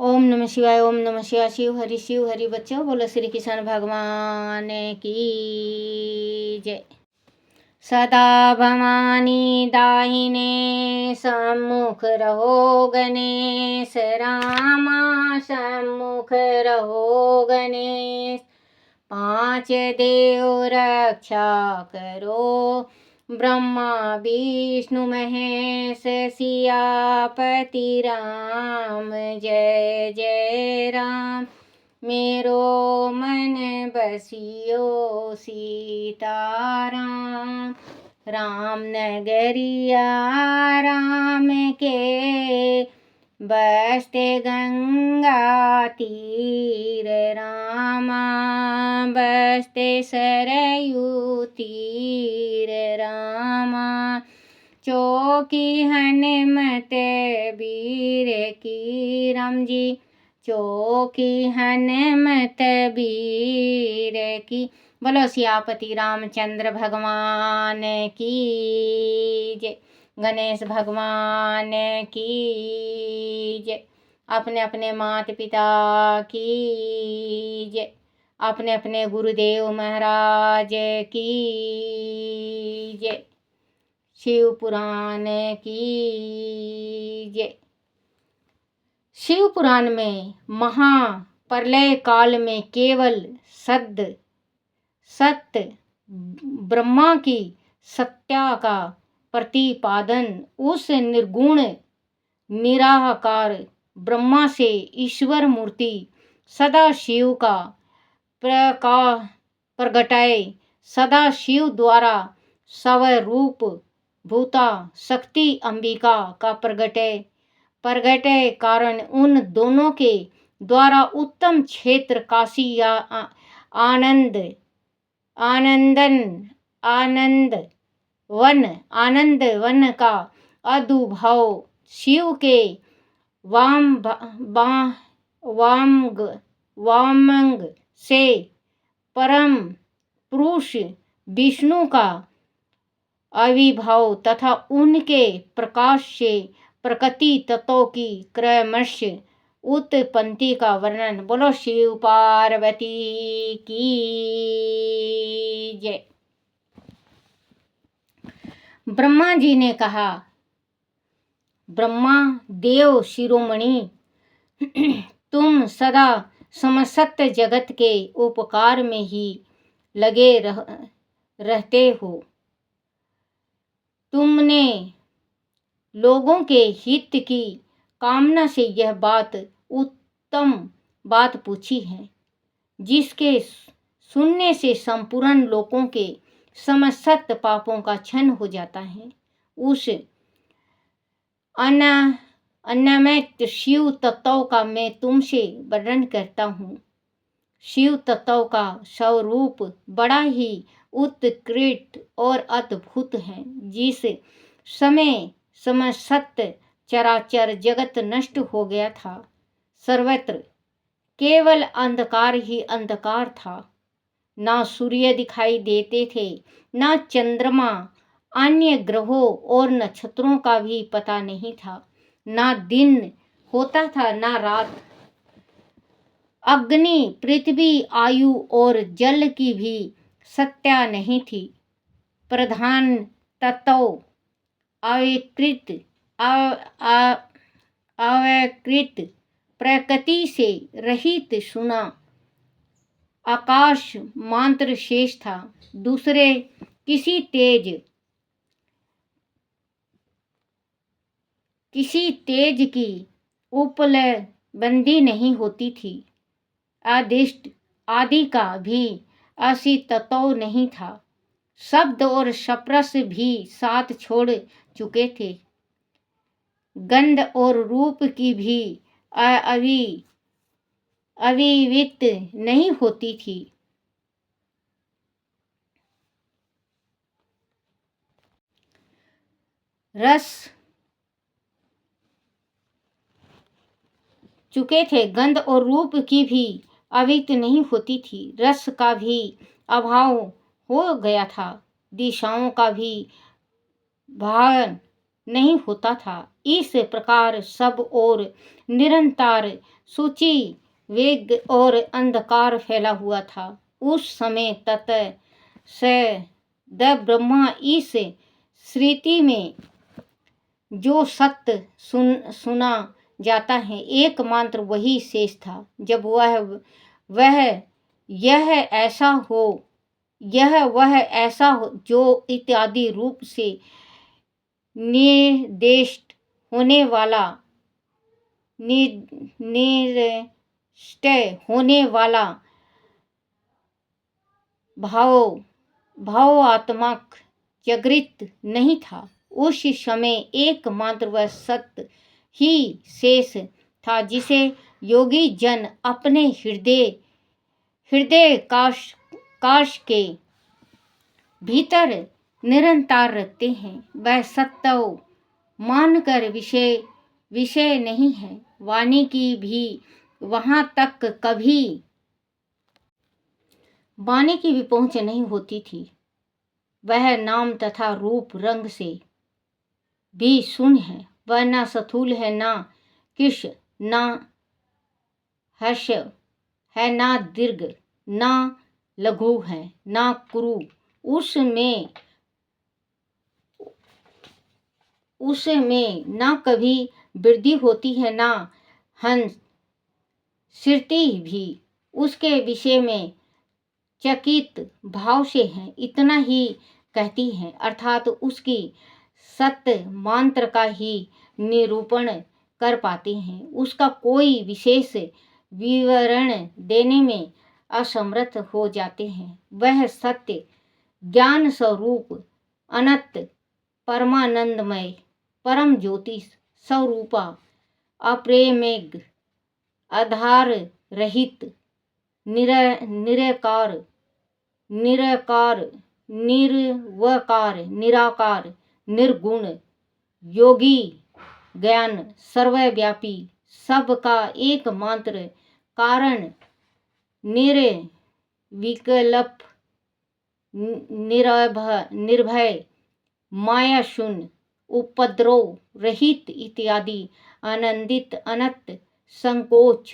ओम नमः शिवाय। ओम नमः शिवाय। शिव हरि बच्चों, बोलो श्री कृष्ण भगवान की जय। सदा भवानी दाहिने सम्मुख रहो, गणेश रामा सम्मुख रहो गणेश। पांच देव रक्षा करो, ब्रह्मा विष्णु महेश सियापति राम। जय जय राम, मेरो मन बसियो सीताराम। राम नगरिया राम के, बसते गंगा तीर रामा। बसते सरयू तीर रामा। चौकी हनुमत वीर की राम जी। चौकी हनुमत वीर की। बोलो सियापति रामचंद्र भगवान की जय। गणेश भगवान की जय। अपने अपने माता पिता की जय। अपने अपने गुरुदेव महाराज की जय। शिव पुराण की जय। शिव पुराण में महाप्रलय काल में केवल सत्य ब्रह्मा की सत्ता का प्रतिपादन उस निर्गुण निराकार ब्रह्मा से ईश्वर मूर्ति सदा शिव का प्रगटाए। सदा शिव द्वारा स्वरूप भूता शक्ति अंबिका का प्रगटे कारण उन दोनों के द्वारा उत्तम क्षेत्र काशी या आनंद वन का अदुभाव शिव के वामंग से परम पुरुष विष्णु का आविर्भाव तथा उनके प्रकाश से प्रकृति तत्वों की क्रमश उत्पत्ति का वर्णन। बोलो शिव पार्वती की जय। ब्रह्मा जी ने कहा, ब्रह्मा देव शिरोमणि, तुम सदा समस्त जगत के उपकार में ही लगे रहते हो। तुमने लोगों के हित की कामना से यह उत्तम बात पूछी है, जिसके सुनने से संपूर्ण लोगों के समस्त पापों का क्षय हो जाता है। उस अन्नमय शिव तत्व का मैं तुमसे वर्णन करता हूँ। शिव तत्व का स्वरूप बड़ा ही उत्कृष्ट और अद्भुत है। जिस समय समस्त चराचर जगत नष्ट हो गया था, सर्वत्र केवल अंधकार ही अंधकार था। ना सूर्य दिखाई देते थे, ना चंद्रमा, अन्य ग्रहों और नक्षत्रों का भी पता नहीं था। ना दिन होता था ना रात। अग्नि, पृथ्वी, आयु और जल की भी सत्ता नहीं थी। प्रधान तत्व अवकृत प्रकृति से रहित सुना आकाश मात्र शेष था। दूसरे किसी तेज की उपलब्धि नहीं होती थी। आदिष्ट आदि का भी अस्तित्व नहीं था। शब्द और स्पर्श भी साथ छोड़ चुके थे। गंध और रूप की भी अभिव्यक्ति नहीं होती थी। रस चुके थे। गंध और रूप की भी अभिव्यक्ति नहीं होती थी। रस का भी अभाव हो गया था। दिशाओं का भी भान नहीं होता था। इस प्रकार सब ओर निरंतर सूची वेग और अंधकार फैला हुआ था। उस समय ततः स द ब्रह्मा इस स्मृति में जो सत्य सुना जाता है एकमात्र वही शेष था। जब वह वह ऐसा हो जो इत्यादि रूप से निर्दिष्ट होने वाला भावात्मक जागृत नहीं था। उस समय एकमात्र वह सत्य ही शेष था जिसे योगी जन अपने हृदय काश के भीतर निरंतर रखते हैं। वह सत्य मानकर विषय नहीं है। वाणी की भी वहां तक कभी वाणी की भी पहुंच नहीं होती थी। वह नाम तथा रूप रंग से भी शून्य है। वह न स्थूल है, न कृश, न हर्ष है, न दीर्घ, न लघु है, न कुरु। उसमें न कभी वृद्धि होती है, न हंस स्थिति भी। उसके विषय में चकित भाव से है, इतना ही कहती है, अर्थात उसकी सत्य मात्र का ही निरूपण कर पाते हैं। उसका कोई विशेष विवरण देने में असमर्थ हो जाते हैं। वह सत्य ज्ञान स्वरूप अनंत परमानंदमय परम ज्योति स्वरूपा अप्रेमेग आधार रहित निराकार निर्वकार निराकार निर्गुण योगी ज्ञान सर्वव्यापी सबका एकमात्र कारण निर्विकल्प निर्भय माया शून्य उपद्रव रहित इत्यादि आनंदित अनंत संकोच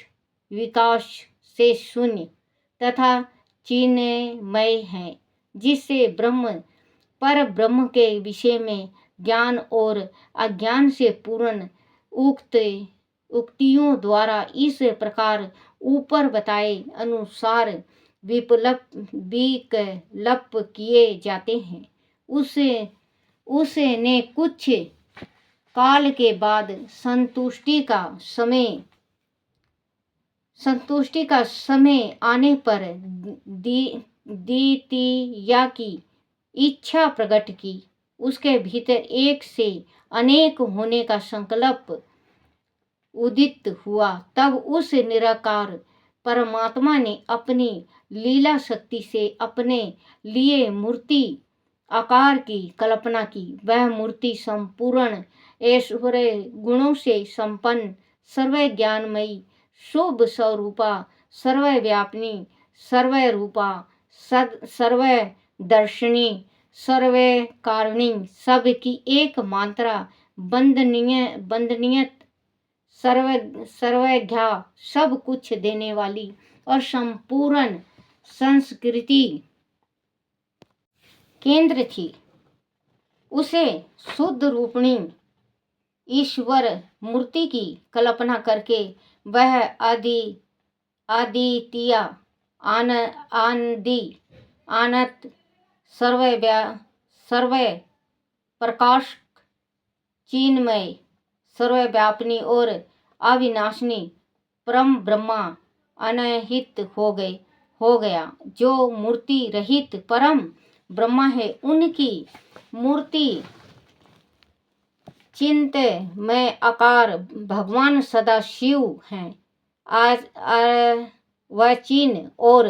विकास से शून्य तथा चिन्मय है, जिससे पर ब्रह्म के विषय में ज्ञान और अज्ञान से पूर्ण उक्तियों द्वारा इस प्रकार ऊपर बताए अनुसार विकल्प किए जाते हैं। उसने कुछ काल के बाद संतुष्टि का समय आने पर द्वितीया की इच्छा प्रकट की। उसके भीतर एक से अनेक होने का संकल्प उदित हुआ। तब उस निराकार परमात्मा ने अपनी लीला शक्ति से अपने लिए मूर्ति आकार की कल्पना की। वह मूर्ति संपूर्ण ऐश्वर्य गुणों से संपन्न सर्वज्ञानमयी शुभ स्वरूपा सर्वव्यापिनी सर्वरूपा सर्वदर्शिनी सर्वकारिणी सबकी एक मात्रा वंदनीय सर्वज्ञा सब कुछ देने वाली और संपूर्ण संस्कृति केंद्र थी। उसे शुद्ध रूपिणी ईश्वर मूर्ति की कल्पना करके वह अद्वितीय आनंदी अनंत सर्व प्रकाशक चिन्मय सर्वव्यापिनी और अविनाशिनी परम ब्रह्मा अनहित हो गया। जो मूर्ति रहित परम ब्रह्मा है, उनकी मूर्ति चिन्मय आकार भगवान सदा शिव हैं। अर्वाचीन और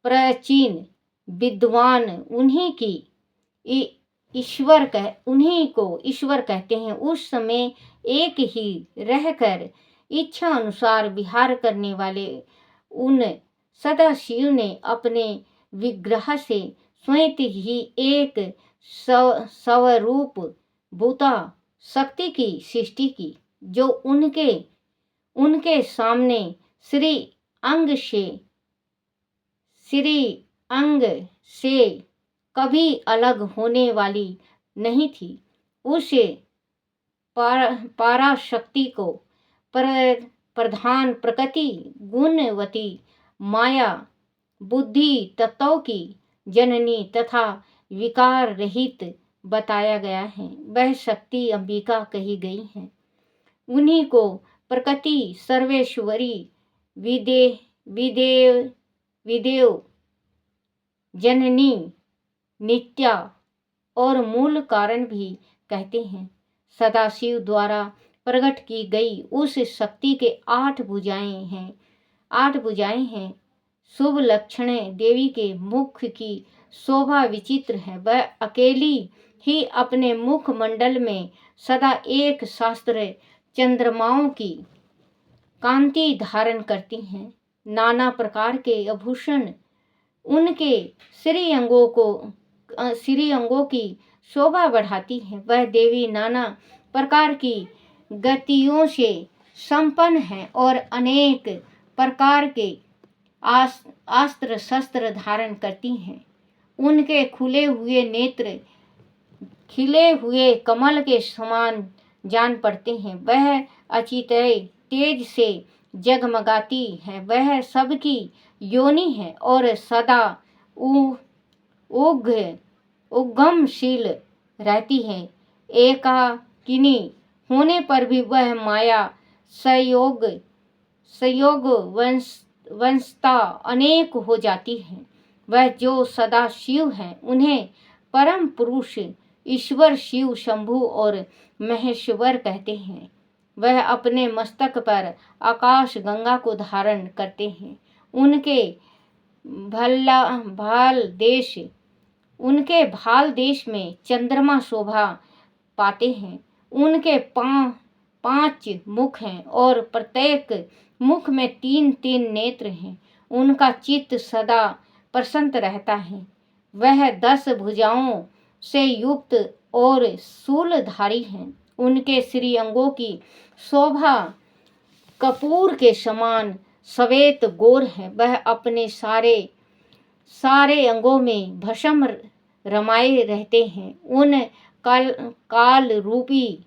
प्राचीन विद्वान उन्हीं को ईश्वर कहते हैं। उस समय एक ही रहकर इच्छा अनुसार विहार करने वाले उन सदाशिव ने अपने विग्रह से स्वयं ही एक स्वरूप भूता शक्ति की सृष्टि की, जो उनके उनके सामने श्री अंग से कभी अलग होने वाली नहीं थी। उस पराशक्ति को प्रधान प्रकृति गुणवती माया बुद्धि तत्वों की जननी तथा विकार रहित बताया गया है। वह शक्ति अंबिका कही गई है। उन्हीं को प्रकृति सर्वेश्वरी विदेव जननी नित्या और मूल कारण भी कहते हैं। सदाशिव द्वारा प्रकट की गई उस शक्ति के 8 भुजाएं हैं। शुभ लक्षणें देवी के मुख की शोभा विचित्र है। वह अकेली ही अपने मुख मंडल में सदा एक शास्त्र चंद्रमाओं की कांति धारण करती हैं। नाना प्रकार के आभूषण उनके श्री अंगों की शोभा बढ़ाती है। वह देवी नाना प्रकार की गतियों से संपन्न है और अनेक प्रकार के अस्त्र शस्त्र धारण करती हैं। उनके खुले हुए नेत्र खिले हुए कमल के समान जान पड़ते हैं। वह अचितय तेज से जगमगाती है। वह सबकी योनि है और सदा उद्गमशील रहती है। एकाकिनी होने पर भी वह माया संयोग वंशता अनेक हो जाती है। वह जो सदा शिव है, उन्हें परम पुरुष ईश्वर शिव शंभु और महेश्वर कहते हैं। वह अपने मस्तक पर आकाश गंगा को धारण करते हैं। उनके भाल देश में चंद्रमा शोभा पाते हैं। उनके 5 मुख हैं और प्रत्येक मुख में 3 नेत्र हैं। उनका चित्त सदा प्रसन्न रहता है। वह 10 भुजाओं से युक्त और शूलधारी हैं। उनके श्री अंगों की शोभा कपूर के समान श्वेत गोर है। वह अपने सारे अंगों में भस्म रमाए रहते हैं। उन काल रूपी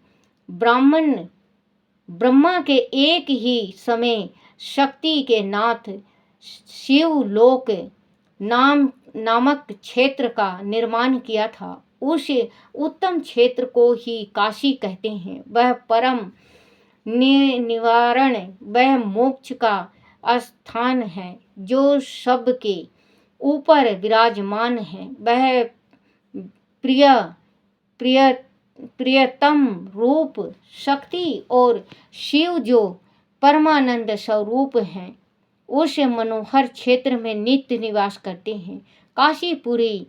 ब्रह्मा के एक ही समय शक्ति के नाथ शिवलोक नामक क्षेत्र का निर्माण किया था। उस उत्तम क्षेत्र को ही काशी कहते हैं। वह परम निवारण, वह मोक्ष का स्थान है जो सबके ऊपर विराजमान है। वह प्रियतम रूप शक्ति और शिव जो परमानंद स्वरूप हैं, उस मनोहर क्षेत्र में नित्य निवास करते हैं। काशीपुरी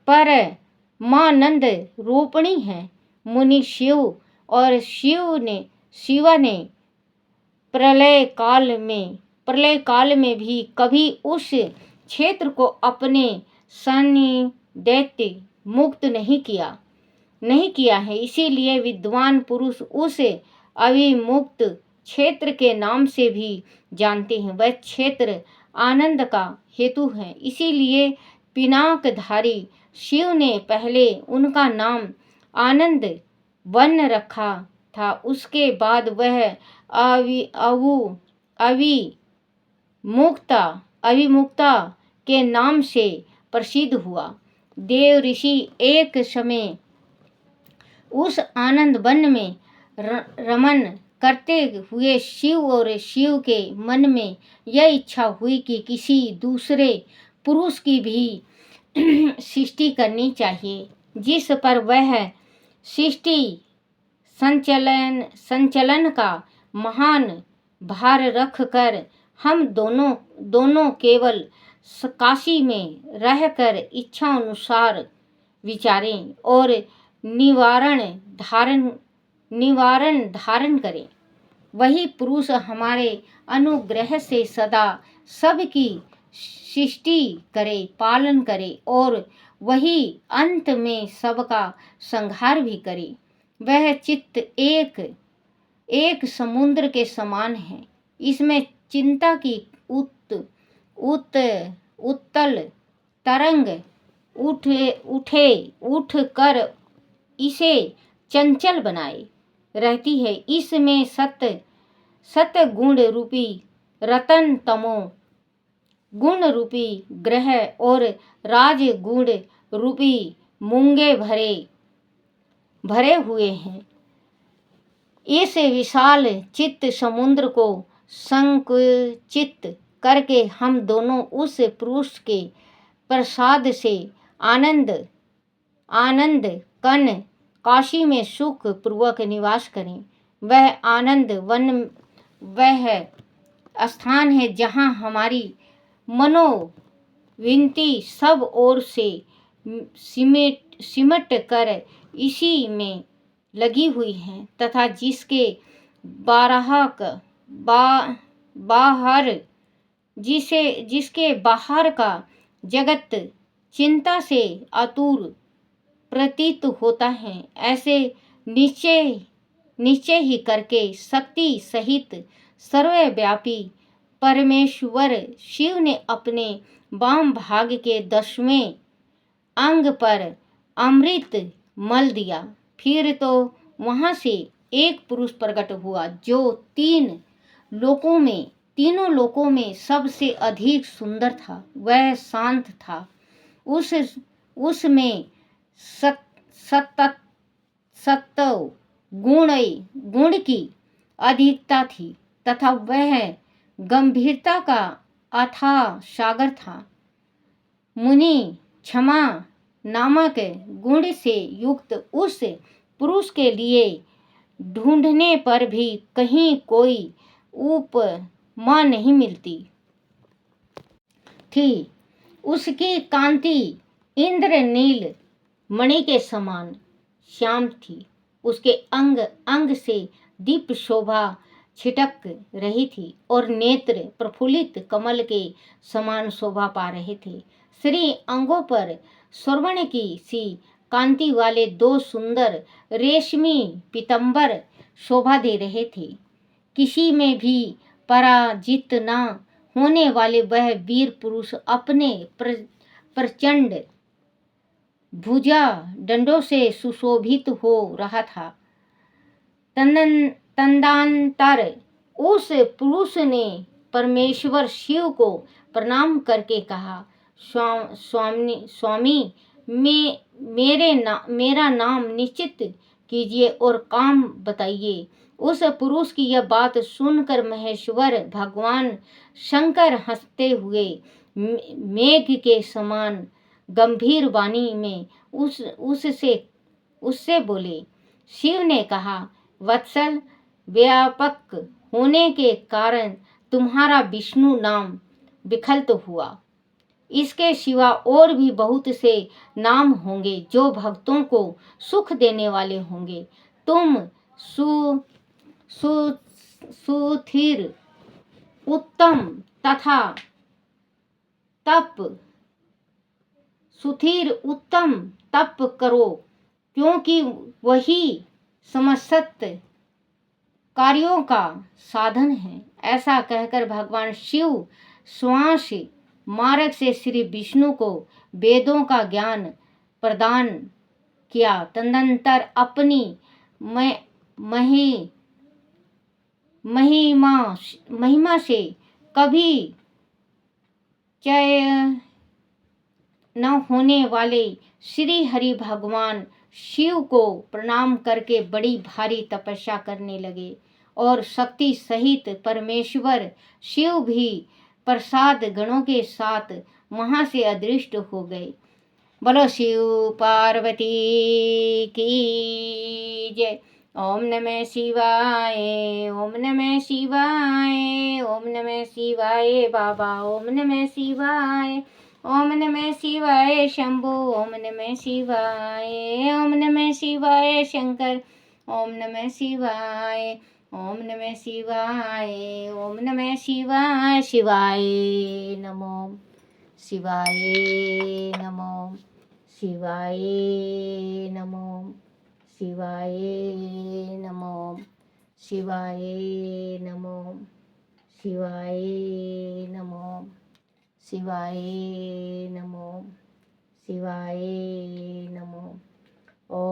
पर मानंद रूपणी है। मुनि शिव और शिवा ने प्रलय काल में भी कभी उस क्षेत्र को अपने सान्निध्य मुक्त नहीं किया है। इसीलिए विद्वान पुरुष उस अविमुक्त क्षेत्र के नाम से भी जानते हैं। वह क्षेत्र आनंद का हेतु है। इसीलिए पिनाकधारी शिव ने पहले उनका नाम आनंद वन रखा था। उसके बाद वह अविमुक्ता के नाम से प्रसिद्ध हुआ। देव ऋषि एक समय उस आनंद वन में रमन करते हुए शिव के मन में यह इच्छा हुई कि किसी दूसरे पुरुष की भी सृष्टि करनी चाहिए, जिस पर वह सृष्टि संचलन का महान भार रख कर हम दोनों केवल काशी में रहकर इच्छा अनुसार विचारें और निवारण धारण करें। वही पुरुष हमारे अनुग्रह से सदा सबकी सृष्टि करे, पालन करे और वही अंत में सबका संहार भी करे। वह चित्त एक एक समुद्र के समान है। इसमें चिंता की उत्तल तरंग उठ कर इसे चंचल बनाए रहती है। इसमें सत गुण रूपी रतन, तमो गुण रूपी ग्रह और राज गुण रूपी मूंगे भरे हुए हैं। इस विशाल चित्त समुद्र को संकुचित करके हम दोनों उस पुरुष के प्रसाद से आनंद कन काशी में सुख पूर्वक निवास करें। वह आनंद वन वह स्थान है जहाँ हमारी मनोविंती सब ओर से सिमट कर इसी में लगी हुई है तथा जिसके बाहर का जगत चिंता से आतुर प्रतीत होता है। ऐसे निश्चय ही करके शक्ति सहित सर्वव्यापी परमेश्वर शिव ने अपने वाम भाग के 10वें अंग पर अमृत मल दिया। फिर तो वहां से एक पुरुष प्रकट हुआ जो तीनों लोकों में सबसे अधिक सुंदर था। वह शांत था। उसमें सत्व गुण की अधिकता थी तथा वह गंभीरता का अथाह सागर था। मुनि क्षमा नामक गुण से युक्त उस पुरुष के लिए ढूंढने पर भी कहीं कोई उपमा नहीं मिलती थी। उसकी कांति इंद्रनील मणि के समान श्याम थी। उसके अंग अंग से दीप शोभा छिटक रही थी और नेत्र प्रफुल्लित कमल के समान शोभा पा रहे थे। श्री अंगों पर स्वर्ण की सी कांति वाले 2 सुंदर रेशमी पीतांबर शोभा दे रहे थे। किसी में भी पराजित न होने वाले वह वीर पुरुष अपने प्रचंड भुजा दंडों से सुशोभित हो रहा था। तदनंतर उस पुरुष ने परमेश्वर शिव को प्रणाम करके कहा, स्वामी मेरा नाम निश्चित कीजिए और काम बताइए। उस पुरुष की यह बात सुनकर महेश्वर भगवान शंकर हंसते हुए मेघ के समान गंभीर वाणी में उससे बोले। शिव ने कहा, वत्सल, व्यापक होने के कारण तुम्हारा विष्णु नाम विकल्प हुआ। इसके सिवा और भी बहुत से नाम होंगे जो भक्तों को सुख देने वाले होंगे। तुम सुस्थिर उत्तम तथा तप करो, क्योंकि वही समस्त कार्यों का साधन है। ऐसा कहकर भगवान शिव श्वास मार्ग से श्री विष्णु को वेदों का ज्ञान प्रदान किया। तदनंतर अपनी महिमा से कभी क्षय न होने वाले श्री हरि भगवान शिव को प्रणाम करके बड़ी भारी तपस्या करने लगे और शक्ति सहित परमेश्वर शिव भी प्रसाद गणों के साथ वहां से अदृश्य हो गए। बोलो शिव पार्वती की जय। ओम नमः शिवाय, ओम नमः शिवाय, ओम नमः शिवाय बाबा, ओम नमः शिवाय, ओम नमः शिवाय शंभु, ओम नमः शिवाय, ओम नमः शिवाय शंकर, ओम नमः शिवाय, ओम नमः शिवाय, ओम नमः शिवाय, शिवाय नमो, शिवाय नमो, शिवाय नमो, शिवाय नमो, शिवाय नमो, शिवाय नमो, शिवाय नमो, शिवाय नमो। ओम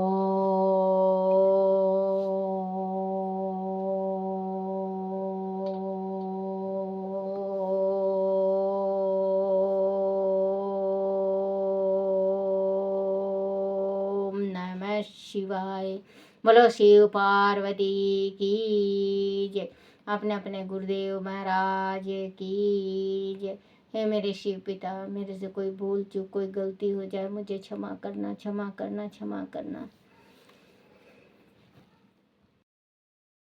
नमः शिवाय। बोलो शिव पार्वती की जय। अपने अपने गुरुदेव महाराज की जय। हे मेरे शिव पिता, मेरे से कोई भूल चूक कोई गलती हो जाए मुझे क्षमा करना, क्षमा करना, क्षमा करना।